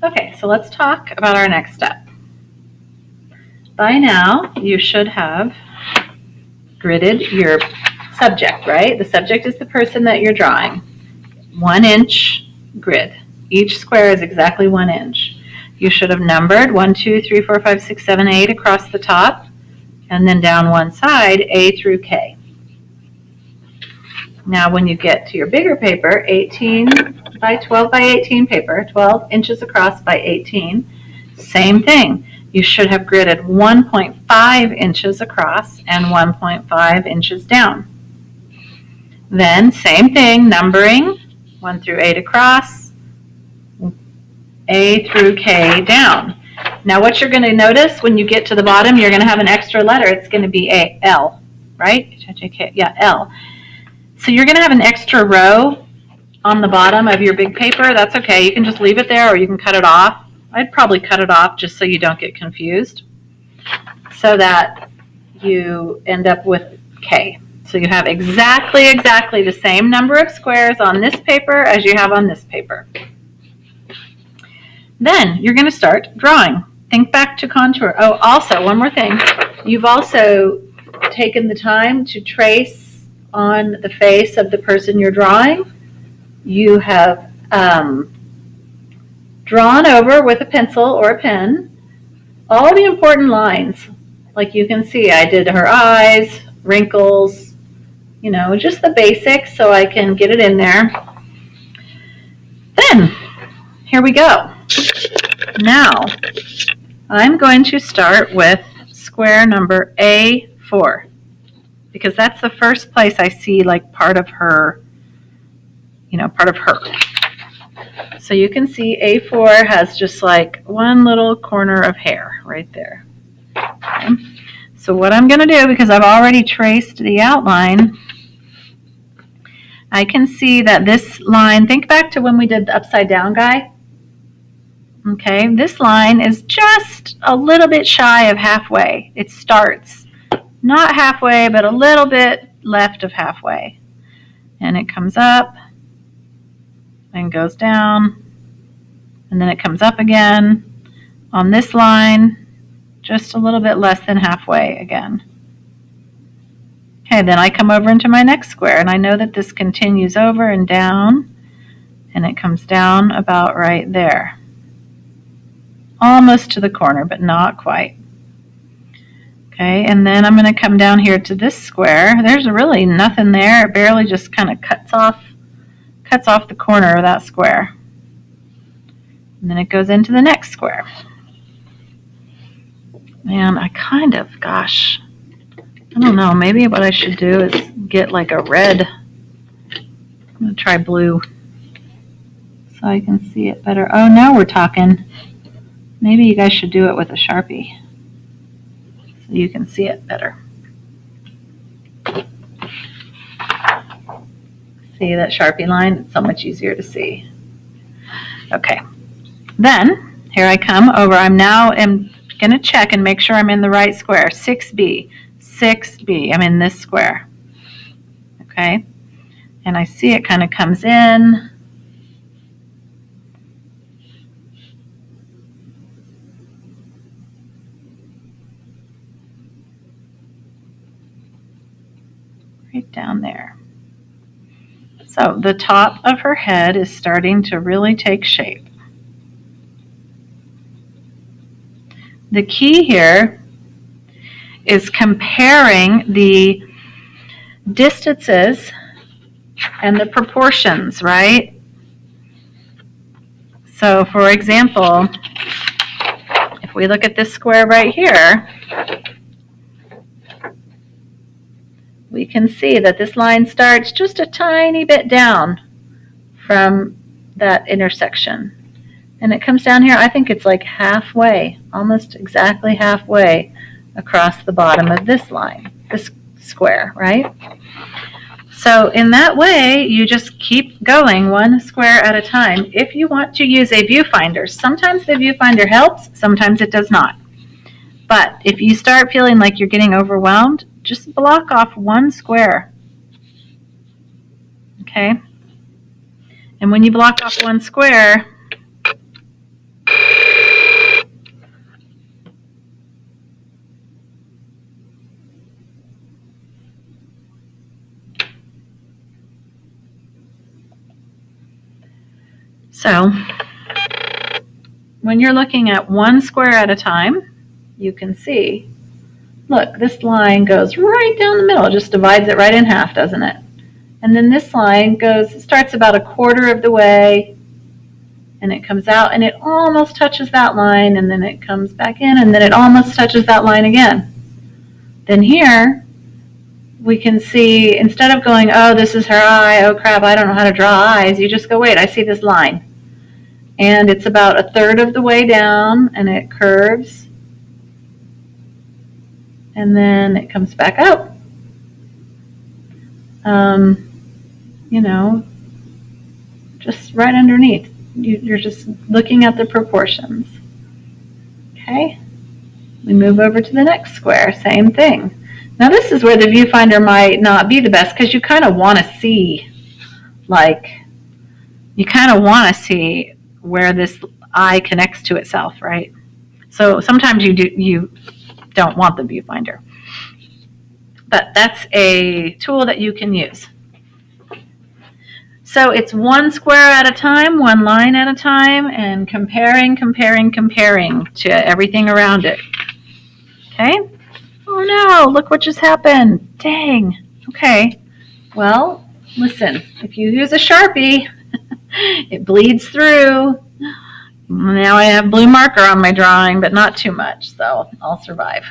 Okay, so let's talk about our next step. By now, you should have gridded your subject, right? The subject is the person that you're drawing. 1 inch grid. Each square is exactly 1 inch. You should have numbered 1, 2, 3, 4, 5, 6, 7, 8 across the top, and then down one side, A through K. Now when you get to your bigger paper, 18 by 12 by 18 paper, 12 inches across by 18, same thing. You should have gridded 1.5 inches across and 1.5 inches down. Then same thing, numbering 1 through 8 across, A through K down. Now what you're going to notice when you get to the bottom, you're going to have an extra letter. It's going to be a L, right? Yeah, L. So you're going to have an extra row on the bottom of your big paper. That's okay. You can just leave it there or you can cut it off. I'd probably cut it off just so you don't get confused, so that you end up with K. So you have exactly the same number of squares on this paper as you have on this paper. Then you're going to start drawing. Think back to contour. Oh, also, one more thing. You've also taken the time to trace on the face of the person you're drawing. You have drawn over with a pencil or a pen all the important lines. Like you can see, I did her eyes, wrinkles, just the basics so I can get it in there. Then, here we go. Now, I'm going to start with square number A4 because that's the first place I see like part of her. So you can see A4 has just like one little corner of hair right there. Okay. So what I'm going to do, because I've already traced the outline, I can see that this line, think back to when we did the upside down guy. Okay, this line is just a little bit shy of halfway. It starts not halfway, but a little bit left of halfway. And it comes up and goes down, and then it comes up again on this line, just a little bit less than halfway again. Okay, then I come over into my next square, and I know that this continues over and down, and it comes down about right there. Almost to the corner, but not quite. Okay, and then I'm going to come down here to this square. There's really nothing there. It barely just kind of cuts off the corner of that square. And then it goes into the next square. And I I don't know, maybe what I should do is get like a red. I'm going to try blue so I can see it better. Oh, now we're talking. Maybe you guys should do it with a Sharpie so you can see it better. See that Sharpie line? It's so much easier to see. Okay. Then, here I come over. I'm going to check and make sure I'm in the right square. 6B. 6B. I'm in this square. Okay. And I see it kind of comes in. Right down there. So the top of her head is starting to really take shape. The key here is comparing the distances and the proportions, right? So for example, if we look at this square right here, we can see that this line starts just a tiny bit down from that intersection. And it comes down here, I think it's like halfway, almost exactly halfway across the bottom of this line, this square, right? So in that way, you just keep going one square at a time. If you want to use a viewfinder, sometimes the viewfinder helps, sometimes it does not. But if you start feeling like you're getting overwhelmed, just block off one square. Okay? And when you block off one square, So when you're looking at one square at a time, you can see, look, this line goes right down the middle. It just divides it right in half, doesn't it? And then this line starts about a quarter of the way, and it comes out, and it almost touches that line, and then it comes back in, and then it almost touches that line again. Then here, we can see, instead of going, oh, this is her eye, oh crap, I don't know how to draw eyes, you just go, wait, I see this line. And it's about a third of the way down, and it curves, and then it comes back up. You know, just right underneath. You're just looking at the proportions. Okay, we move over to the next square, same thing. Now this is where the viewfinder might not be the best, because you kind of want to see, where this eye connects to itself, right? So sometimes you don't want the viewfinder. But that's a tool that you can use. So it's one square at a time, one line at a time, and comparing to everything around it. Okay? Oh no, look what just happened. Dang. Okay. Well, listen, if you use a Sharpie, it bleeds through. Now I have blue marker on my drawing, but not too much, so I'll survive.